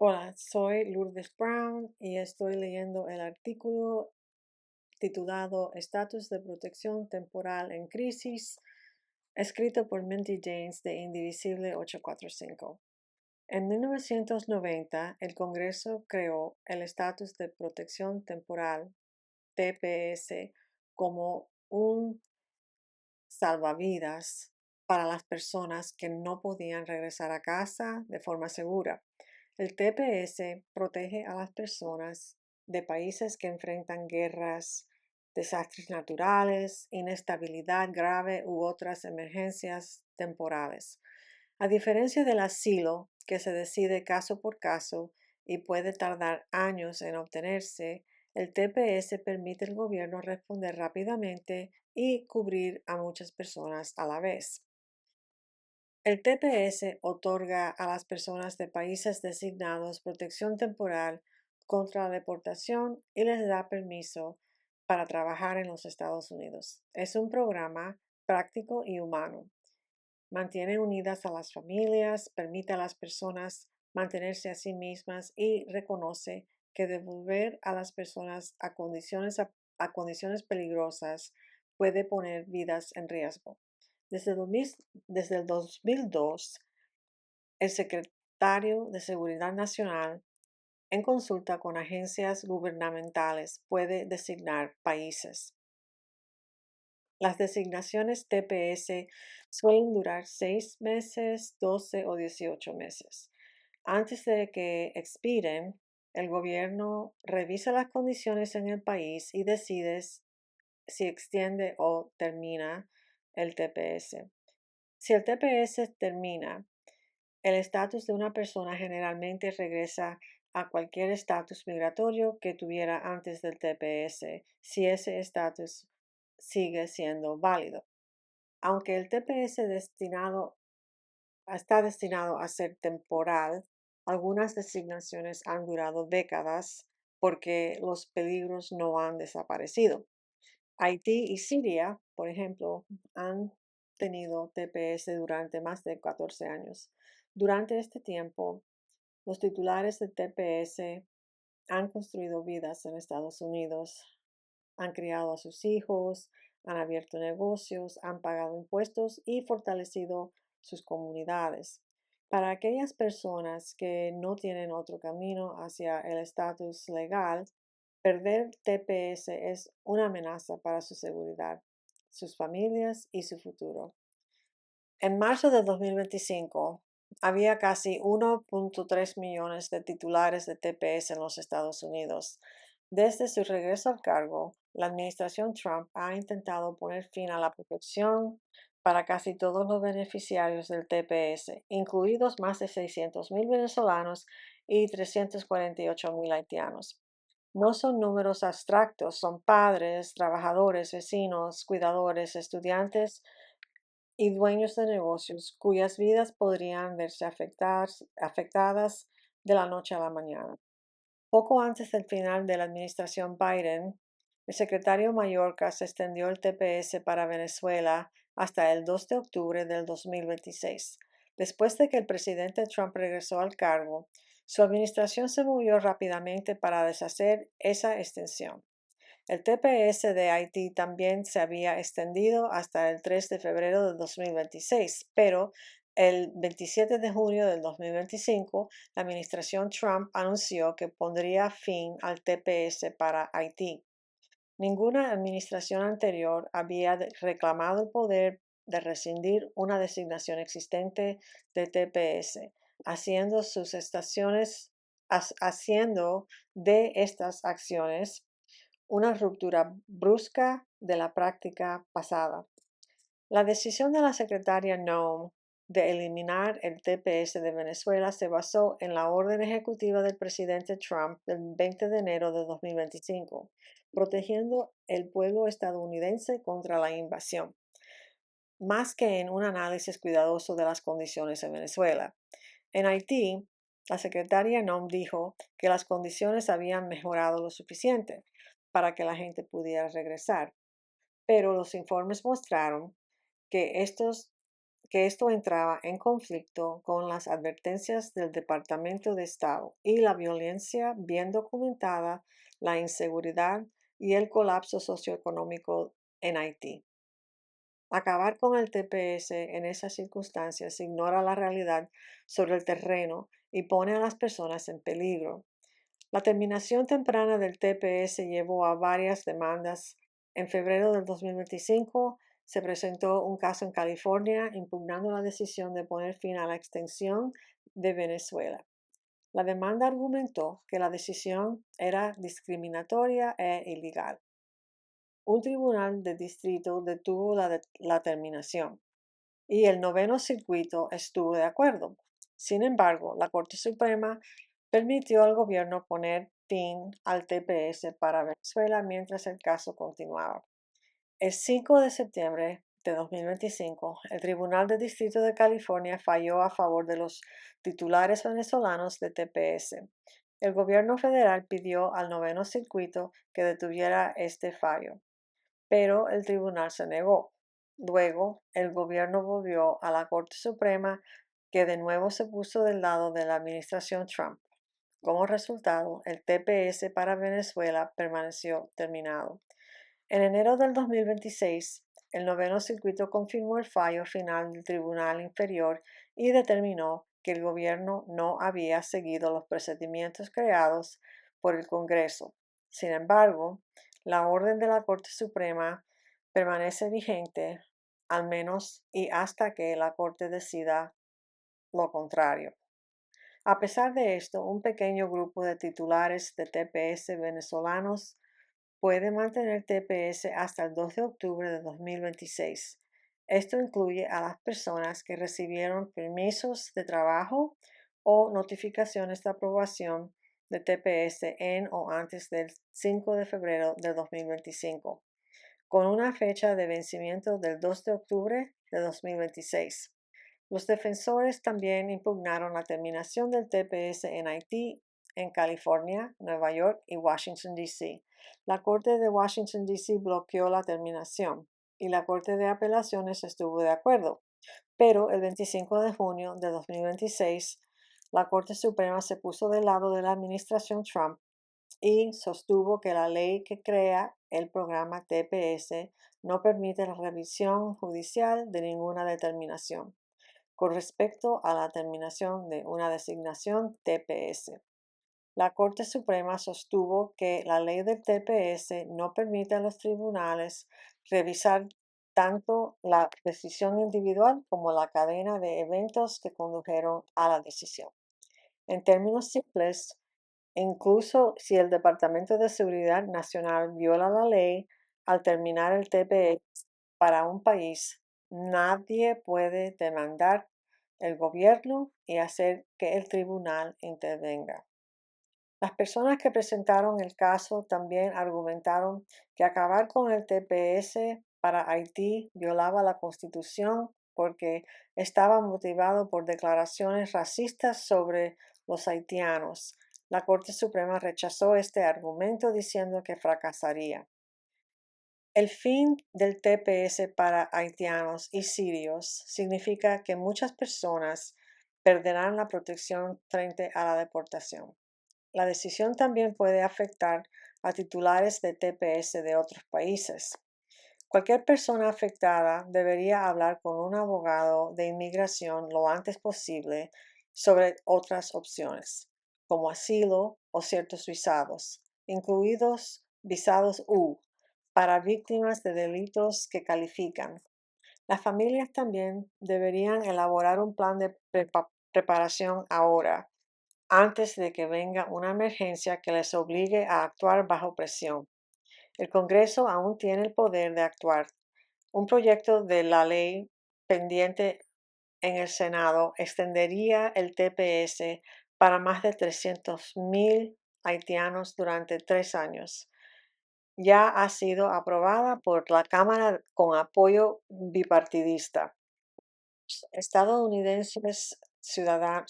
Hola, soy Lourdes Brown y estoy leyendo el artículo titulado Estatus de protección temporal en crisis, escrito por Mindy James de Indivisible 845. En 1990, el Congreso creó el Estatus de protección temporal, TPS, como un salvavidas para las personas que no podían regresar a casa de forma segura. El TPS protege a las personas de países que enfrentan guerras, desastres naturales, inestabilidad grave u otras emergencias temporales. A diferencia del asilo, que se decide caso por caso y puede tardar años en obtenerse, el TPS permite al gobierno responder rápidamente y cubrir a muchas personas a la vez. El TPS otorga a las personas de países designados protección temporal contra la deportación y les da permiso para trabajar en los Estados Unidos. Es un programa práctico y humano. Mantiene unidas a las familias, permite a las personas mantenerse a sí mismas y reconoce que devolver a las personas a condiciones peligrosas puede poner vidas en riesgo. Desde el 2002, el secretario de Seguridad Nacional, en consulta con agencias gubernamentales, puede designar países. Las designaciones TPS suelen durar 6 meses, 12 o 18 meses. Antes de que expiren, el gobierno revisa las condiciones en el país y decide si extiende o termina el TPS. Si el TPS termina, el estatus de una persona generalmente regresa a cualquier estatus migratorio que tuviera antes del TPS, si ese estatus sigue siendo válido. Aunque el TPS está destinado a ser temporal, algunas designaciones han durado décadas porque los peligros no han desaparecido. Haití y Siria, por ejemplo, han tenido TPS durante más de 14 años. Durante este tiempo, los titulares de TPS han construido vidas en Estados Unidos, han criado a sus hijos, han abierto negocios, han pagado impuestos y fortalecido sus comunidades. Para aquellas personas que no tienen otro camino hacia el estatus legal, perder TPS es una amenaza para su seguridad, sus familias y su futuro. En marzo de 2025, había casi 1.3 millones de titulares de TPS en los Estados Unidos. Desde su regreso al cargo, la administración Trump ha intentado poner fin a la protección para casi todos los beneficiarios del TPS, incluidos más de 600,000 venezolanos y 348,000 haitianos. No son números abstractos, son padres, trabajadores, vecinos, cuidadores, estudiantes y dueños de negocios cuyas vidas podrían verse afectadas de la noche a la mañana. Poco antes del final de la administración Biden, el secretario Mayorkas extendió el TPS para Venezuela hasta el 2 de octubre del 2026. Después de que el presidente Trump regresó al cargo, su administración se movió rápidamente para deshacer esa extensión. El TPS de Haití también se había extendido hasta el 3 de febrero de 2026, pero el 27 de junio del 2025, la administración Trump anunció que pondría fin al TPS para Haití. Ninguna administración anterior había reclamado el poder de rescindir una designación existente de TPS, haciendo sus estaciones, haciendo de estas acciones una ruptura brusca de la práctica pasada. La decisión de la secretaria Nome de eliminar el TPS de Venezuela se basó en la orden ejecutiva del presidente Trump del 20 de enero de 2025, protegiendo el pueblo estadounidense contra la invasión, más que en un análisis cuidadoso de las condiciones en Venezuela. En Haití, la secretaria Nome dijo que las condiciones habían mejorado lo suficiente para que la gente pudiera regresar, pero los informes mostraron que que esto entraba en conflicto con las advertencias del Departamento de Estado y la violencia bien documentada, la inseguridad y el colapso socioeconómico en Haití. Acabar con el TPS en esas circunstancias ignora la realidad sobre el terreno y pone a las personas en peligro. La terminación temprana del TPS llevó a varias demandas. En febrero del 2025 se presentó un caso en California impugnando la decisión de poner fin a la extensión de Venezuela. La demanda argumentó que la decisión era discriminatoria e ilegal. Un tribunal de distrito detuvo la terminación y el noveno circuito estuvo de acuerdo. Sin embargo, la Corte Suprema permitió al gobierno poner fin al TPS para Venezuela mientras el caso continuaba. El 5 de septiembre de 2025, el Tribunal de Distrito de California falló a favor de los titulares venezolanos de TPS. El gobierno federal pidió al noveno circuito que detuviera este fallo, pero el tribunal se negó. Luego, el gobierno volvió a la Corte Suprema, que de nuevo se puso del lado de la administración Trump. Como resultado, el TPS para Venezuela permaneció terminado. En enero del 2026, el noveno circuito confirmó el fallo final del Tribunal Inferior y determinó que el gobierno no había seguido los procedimientos creados por el Congreso. Sin embargo, la orden de la Corte Suprema permanece vigente al menos y hasta que la Corte decida lo contrario. A pesar de esto, un pequeño grupo de titulares de TPS venezolanos puede mantener TPS hasta el 2 de octubre de 2026. Esto incluye a las personas que recibieron permisos de trabajo o notificaciones de aprobación de TPS en o antes del 5 de febrero de 2025, con una fecha de vencimiento del 2 de octubre de 2026. Los defensores también impugnaron la terminación del TPS en Haití, en California, Nueva York y Washington, D.C. La Corte de Washington, D.C. bloqueó la terminación y la Corte de Apelaciones estuvo de acuerdo. Pero el 25 de junio de 2026, la Corte Suprema se puso del lado de la administración Trump y sostuvo que la ley que crea el programa TPS no permite la revisión judicial de ninguna determinación con respecto a la terminación de una designación TPS. La Corte Suprema sostuvo que la ley del TPS no permite a los tribunales revisar tanto la decisión individual como la cadena de eventos que condujeron a la decisión. En términos simples, incluso si el Departamento de Seguridad Nacional viola la ley al terminar el TPS para un país, nadie puede demandar el gobierno y hacer que el tribunal intervenga. Las personas que presentaron el caso también argumentaron que acabar con el TPS para Haití violaba la Constitución porque estaba motivado por declaraciones racistas sobre los haitianos. La Corte Suprema rechazó este argumento diciendo que fracasaría. El fin del TPS para haitianos y sirios significa que muchas personas perderán la protección frente a la deportación. La decisión también puede afectar a titulares de TPS de otros países. Cualquier persona afectada debería hablar con un abogado de inmigración lo antes posible sobre otras opciones, como asilo o ciertos visados, incluidos visados U, para víctimas de delitos que califican. Las familias también deberían elaborar un plan de preparación ahora, antes de que venga una emergencia que les obligue a actuar bajo presión. El Congreso aún tiene el poder de actuar. Un proyecto de la ley pendiente en el Senado extendería el TPS para más de 300,000 haitianos durante 3 años. Ya ha sido aprobada por la Cámara con apoyo bipartidista.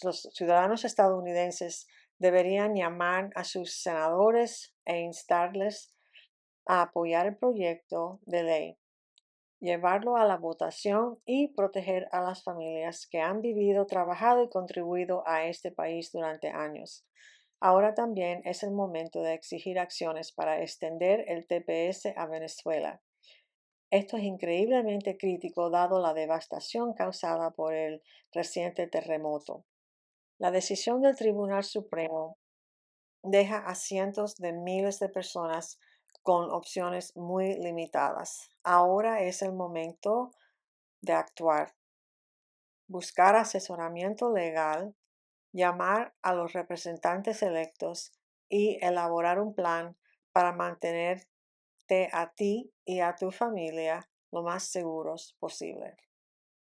Los ciudadanos estadounidenses deberían llamar a sus senadores e instarles a apoyar el proyecto de ley. llevarlo a la votación y proteger a las familias que han vivido, trabajado y contribuido a este país durante años. Ahora también es el momento de exigir acciones para extender el TPS a Venezuela. Esto es increíblemente crítico dado la devastación causada por el reciente terremoto. La decisión del Tribunal Supremo deja a cientos de miles de personas con opciones muy limitadas. Ahora es el momento de actuar, buscar asesoramiento legal, llamar a los representantes electos y elaborar un plan para mantenerte a ti y a tu familia lo más seguros posible.